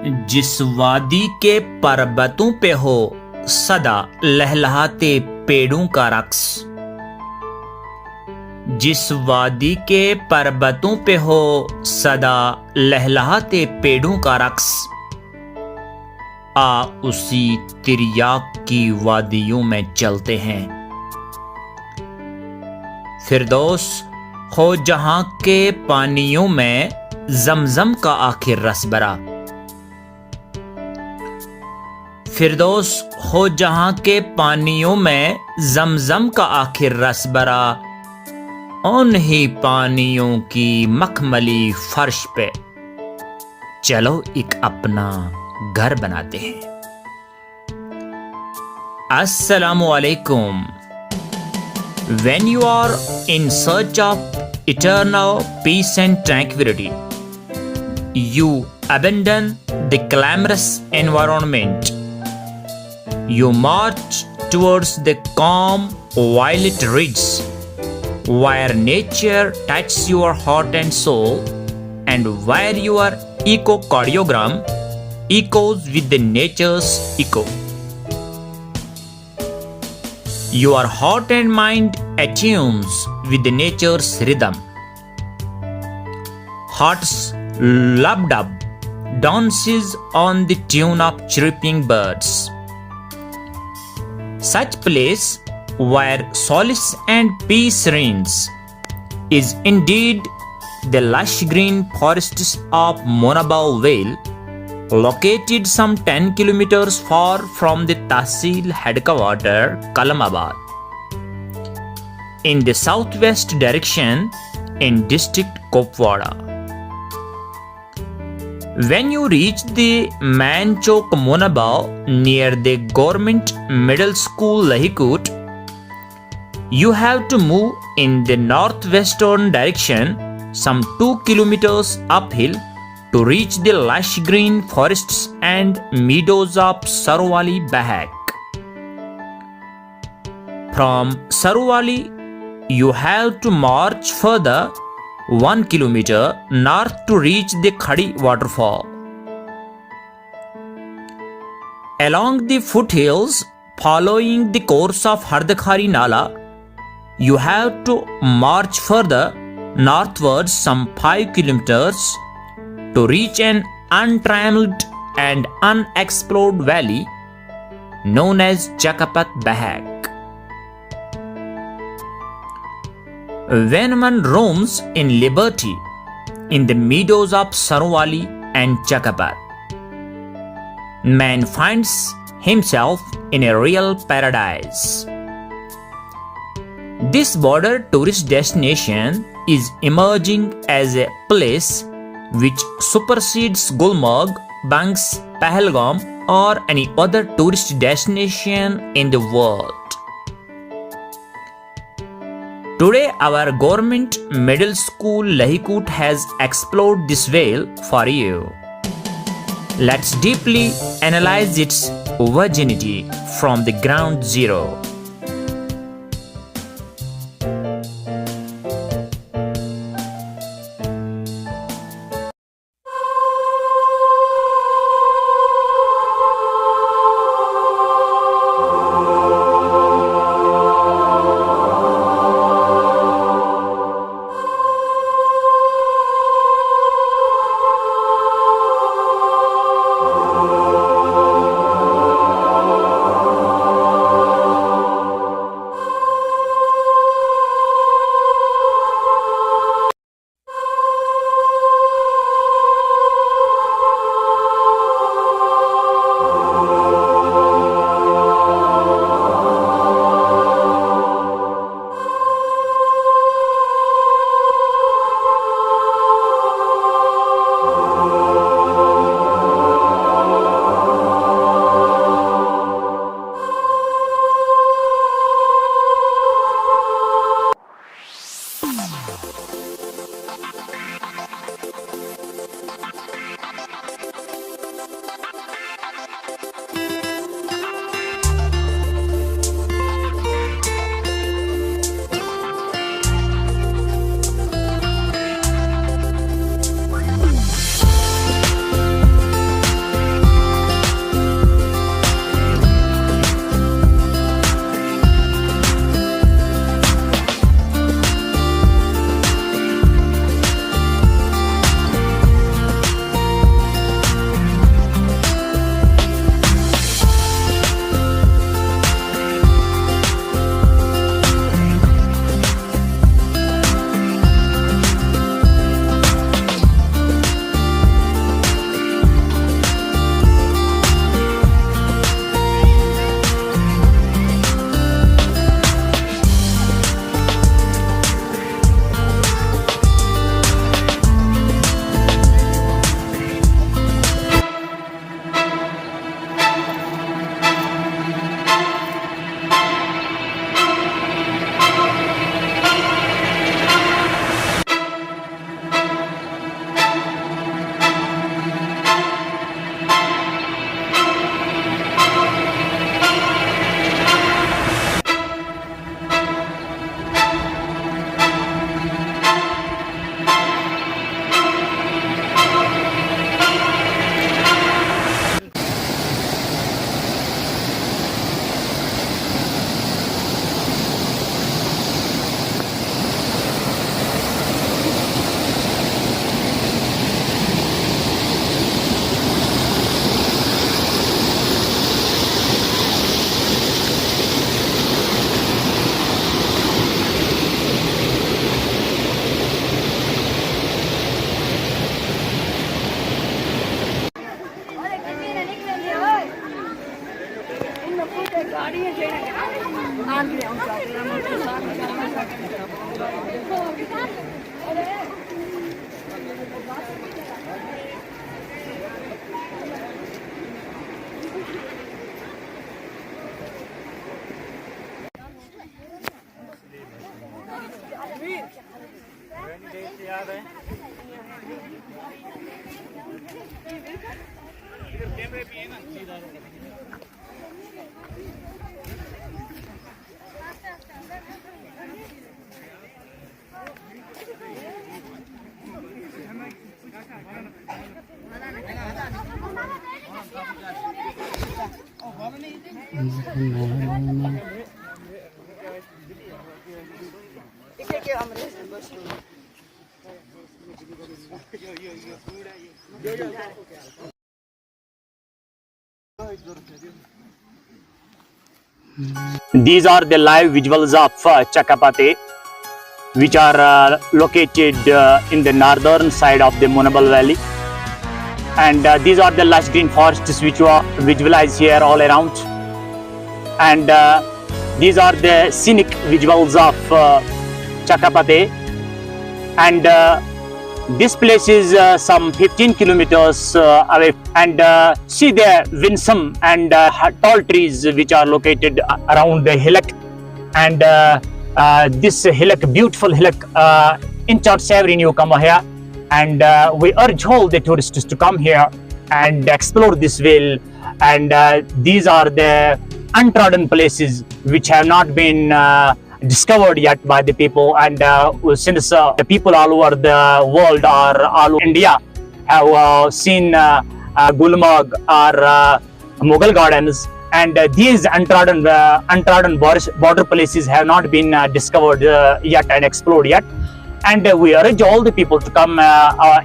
जिस वादी के पर्वतों पे हो सदा लहलहाते पेड़ों का रक्स, जिस वादी के पर्वतों पे हो सदा लहलहाते पेड़ों का रक्स, आ उसी तिर्याक की वादियों में चलते हैं। फिरदौस हो जहां के पानियों में जमजम का आखिर रस भरा, फिरदौस हो जहां के पानियों में जमजम का आखिर रस भरा, उन्हीं पानियों की मखमली फर्श पे चलो एक अपना घर बनाते हैं। अस्सलामु अलैकुम। When you are in search of eternal peace and tranquility, you abandon the glamorous environment. You march towards the calm violet ridges, where nature touches your heart and soul, and where your echocardiogram echoes with the nature's echo. Your heart and mind attunes with nature's rhythm. Heart's lub-dub dances on the tune of chirping birds. Such place where solace and peace reigns is indeed the lush green forests of Monabao Vale, located some 10 kilometers far from the Tahsil headquarter, Kalamabad, in the southwest direction in district Kopwara. When you reach the Manchok Monabao near the Government Middle School Lahikut, you have to move in the northwestern direction some 2 kilometers uphill to reach the lush green forests and meadows of Sarwali Bahak. From Sarwali, you have to march further 1 kilometer north to reach the Khadi waterfall. Along the foothills, following the course of Hardakhari Nala, you have to march further northwards some 5 kilometers to reach an untrammeled and unexplored valley known as Chakapat Bahak. When one roams in liberty in the meadows of Sarwali and Chakapat, man finds himself in a real paradise. This border tourist destination is emerging as a place which supersedes Gulmarg, Banks, Pahalgam, or any other tourist destination in the world. Today, our government middle school Lahikut has explored this vale for you. Let's deeply analyze its virginity from the ground zero. These are the live visuals of Chakapate, which are located in the northern side of the Monabal Valley. And these are the lush green forests which are visualized here all around. And these are the scenic visuals of Chakapate. And this place is some 15 kilometers away. And see the winsome and tall trees which are located around the hillock. And this hillock, beautiful hillock, in Church Avenue, come here. And we urge all the tourists to come here and explore this vale. And these are the untrodden places which have not been discovered yet by the people. And since the people all over the world or all over India have seen Gulmarg or Mughal Gardens, and these untrodden border places have not been discovered yet and explored yet. And we urge all the people to come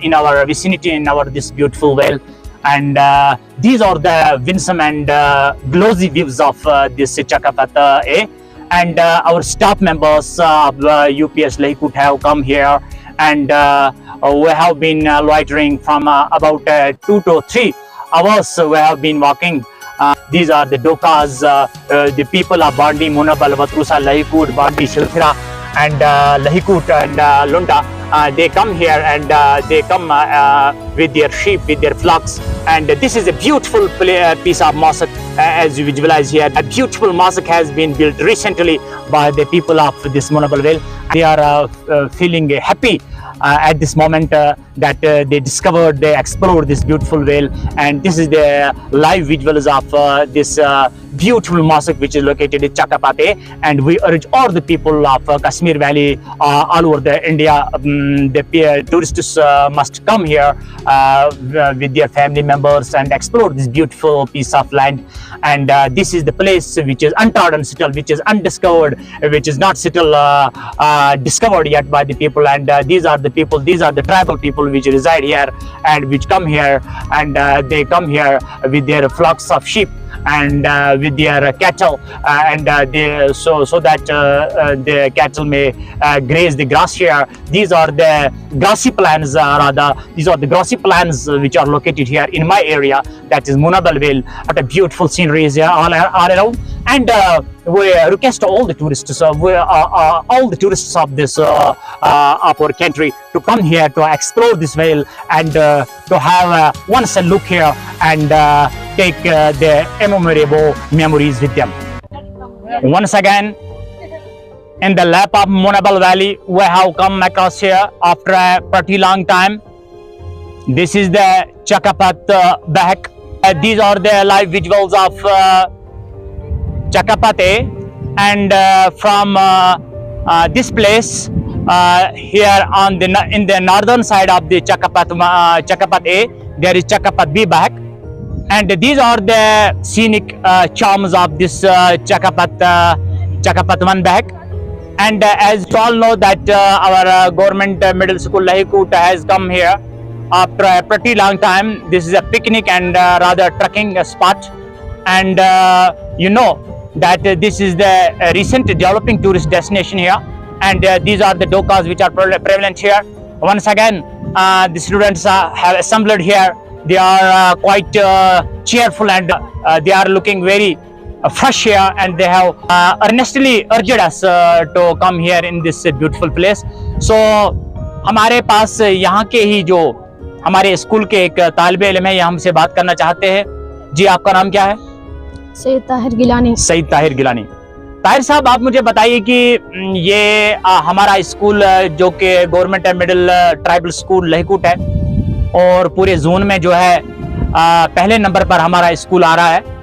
in our vicinity, in our this beautiful vale. And these are the winsome and glossy views of this Chakapate. And our staff members of UPS Lahikut have come here, and we have been loitering from about 2 to 3 hours. We have been walking. These are the dokas, the people of Bandi, Monabal, Vatrusa, Lahikut, Bandi, Shilthira, and Lahikut and Lunda. They come here and they come with their sheep, with their flocks. And this is a beautiful piece of mosque, as you visualize here. A beautiful mosque has been built recently by the people of this Monabal Vale. They are feeling happy at this moment that they discovered, they explored this beautiful vale. And this is the live visuals of this beautiful mosque which is located in Chakapate. And we urge all the people of Kashmir Valley all over the India, the tourists must come here with their family members and explore this beautiful piece of land. And this is the place which is untrodden still, which is undiscovered, which is not still discovered yet by the people. And these are the people, these are the tribal people which reside here and which come here, and they come here with their flocks of sheep and with their cattle, and so that the cattle may graze the grass here. These are the grassy plains, these are the grassy plains which are located here in my area, that is Monabal Vale. What a beautiful scenery is here all around. And we request all the tourists, all the tourists of this of our country to come here to explore this vale and to have once a look here and take the memorable memories with them. Once again, in the lap of Monabal Valley, we have come across here after a pretty long time. This is the Chakapate back. These are the live visuals of Chakapate, and from this place here on in the northern side of the Chakapate, there is Chakapate B back. And these are the scenic charms of this Chakapate 1 back. And as you all know that our government middle school Lahikut has come here after a pretty long time. This is a picnic and rather trekking spot. And you know that this is the recent developing tourist destination here. And these are the dokas which are prevalent here. Once again, the students have assembled here. They are quite cheerful, and they are looking very fresh here, and they have earnestly urged us to come here in this beautiful place. So हमारे पास यहाँ के ही जो हमारे school के एक तालिबे इल्म है, ये हमसे बात करना चाहते हैं। जी, आपका नाम क्या है? सईद ताहिर गिलानी। सईद ताहिर गिलानी। ताहिर साहब, आप मुझे बताइए कि ये हमारा स्कूल जो कि गवर्नमेंट मिडिल ट्राइबल स्कूल लहीकुट है, और पूरे जोन में जो है पहले नंबर पर हमारा स्कूल आ रहा है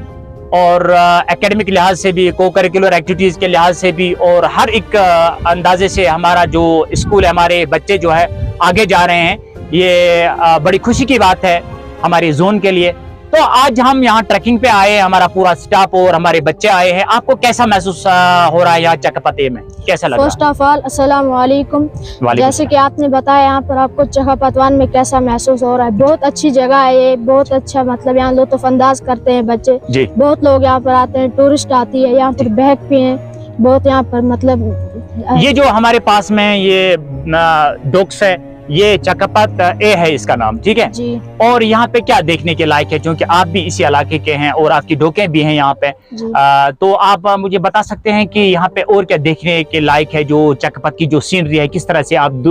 और एकेडमिक लिहाज से भी, को करिकुलर एक्टिविटीज के लिहाज से भी और हर एक अंदाजे से हमारा जो स्कूल है, हमारे बच्चे जो है आगे जा रहे हैं। ये बड़ी खुशी की बात है हमारे जोन के लिए। तो आज हम यहाँ ट्रैकिंग पे आए, हमारा पूरा स्टाफ और हमारे बच्चे आए हैं। आपको कैसा महसूस हो रहा है यहाँ चकपते में, कैसा लग रहा है? फर्स्ट ऑफ ऑल अस्सलाम वालेकुम। जैसे कि आपने बताया यहाँ पर आपको चकापतवान में कैसा महसूस हो रहा है। बहुत अच्छी जगह है ये, बहुत अच्छा, मतलब यहाँ लुत्फ अंदाज करते हैं बच्चे जी। बहुत लोग यहाँ पर आते हैं, टूरिस्ट आती है यहाँ पर, बहक भी हैं बहुत यहाँ पर। मतलब ये जो हमारे पास में ये डोक्स है, ये चकपत ए है इसका नाम, ठीक है जी। और यहाँ पे क्या देखने के लायक है, क्योंकि आप भी इसी इलाके के हैं और आपकी डोके भी हैं यहाँ पे, तो आप मुझे बता सकते हैं कि यहाँ पे और क्या देखने के लायक है? जो चकपत की जो सीनरी है, किस तरह से आप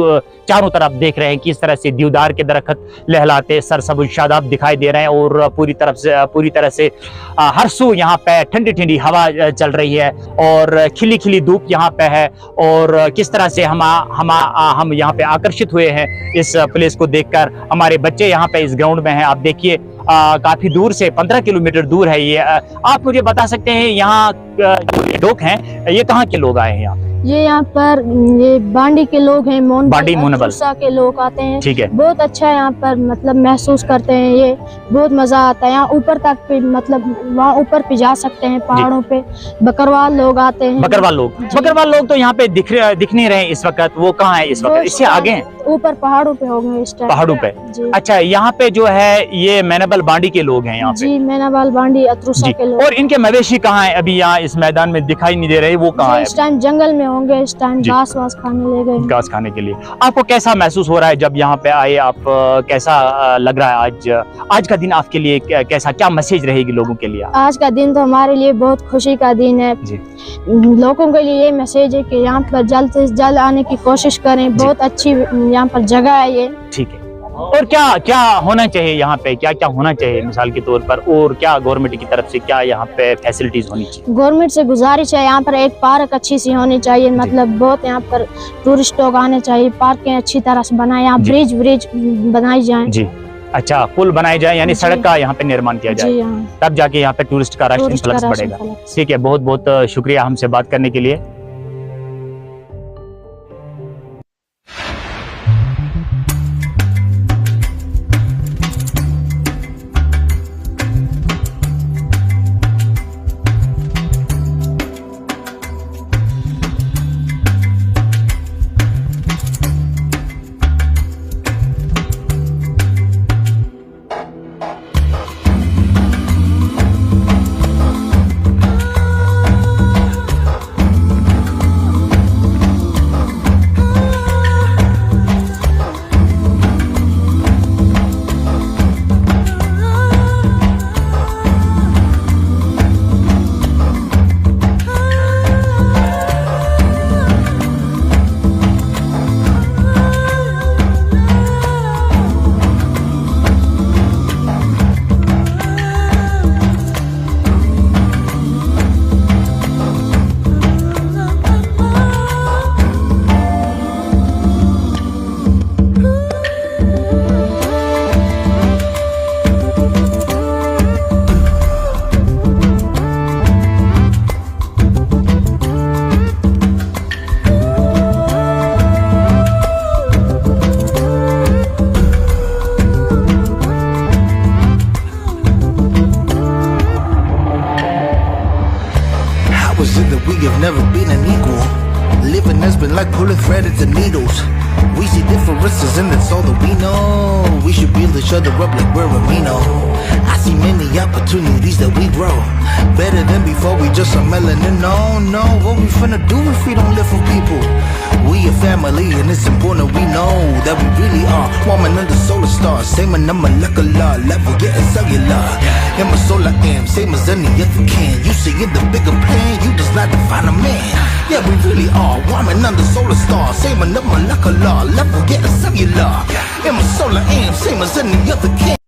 चारों तरफ देख रहे हैं, किस तरह से देवदार के दरख्त लहलाते सरसब्ज़ शादाब दिखाई दे रहे हैं और पूरी तरह से हर सू यहाँ पे ठंडी ठंडी हवा चल रही है और खिली खिली धूप यहाँ पे है। और किस तरह से हम यहाँ पे आकर्षित हुए हैं इस प्लेस को देखकर। हमारे बच्चे यहाँ पे इस ग्राउंड में हैं, आप देखिए काफी दूर से 15 किलोमीटर दूर है ये। आप मुझे बता सकते हैं यहाँ जो लोग हैं, ये कहाँ के लोग आए हैं यहाँ? ये यहाँ पर ये बांडी के लोग हैं, बांडी मोनबल के लोग आते हैं, ठीक है। बहुत अच्छा यहाँ पर मतलब महसूस करते हैं, ये बहुत मजा आता है। यहाँ ऊपर तक पे मतलब वहाँ ऊपर पे जा सकते हैं पहाड़ों पे। बकरवाल लोग आते हैं, बकरवाल लोग तो यहाँ पे दिख नहीं रहे इस वक्त। वो कहाँ है इस वक्त? इससे आगे हैं, ऊपर पहाड़ों पे होंगे इस टाइम, पहाड़ों पे। अच्छा, यहाँ पे जो है ये मैनाबल बांडी के लोग हैं यहाँ पे जी, मैनाबल बांडी अतरूसा के लोग। और इनके मवेशी कहाँ है? अभी यहाँ इस मैदान में दिखाई नहीं दे रहे, वो कहाँ है? इस टाइम जंगल में होंगे, इस टाइम घास वास खाने ले गए, घास खाने के लिए। आपको कैसा महसूस हो रहा है जब यहाँ पे आए आप? कैसा लग रहा है आज का दिन आपके लिए? कैसा, क्या मैसेज रहेगी लोगों के लिए? आज का दिन तो हमारे लिए बहुत खुशी का दिन है जी। लोगों के लिए ये मैसेज है कि यहाँ पर जल्द से जल्द आने की कोशिश करें, बहुत अच्छी यहाँ पर जगह है ये, ठीक है। और क्या क्या होना चाहिए यहाँ पे, क्या क्या होना चाहिए मिसाल के तौर पर, और क्या गवर्नमेंट की तरफ से क्या यहाँ पे फैसिलिटीज होनी चाहिए? गवर्नमेंट से गुजारिश है यहाँ पर एक पार्क अच्छी सी होनी चाहिए, मतलब बहुत यहाँ पर टूरिस्ट लोग आने चाहिए, पार्कें अच्छी तरह से बनाए, यहाँ ब्रिज बनाई जाए जी। अच्छा, पुल बनाए जाए, यानी सड़क का यहाँ पे निर्माण किया जाए, तब जाके यहाँ पे टूरिस्ट का रश इन्फ्लक्स बढ़ेगा। ठीक है, बहुत बहुत शुक्रिया हमसे बात करने के लिए। Never been an equal. Living has been like pulling thread into needles. We see differences and that's all that we know. We should build each other up like we're amino. I see many opportunities that we grow better than before. We just are melanin. No, what we finna do if we don't live for people? We a family and it's important we know that we really are warming under solar stars. Same in the molecular level, getting cellular. In my soul I am, same as any other can. You see in the bigger plan, you just not define a man. Yeah, we really are warming under solar stars. Same in the molecular level, getting cellular. In my solar am, same as any other can.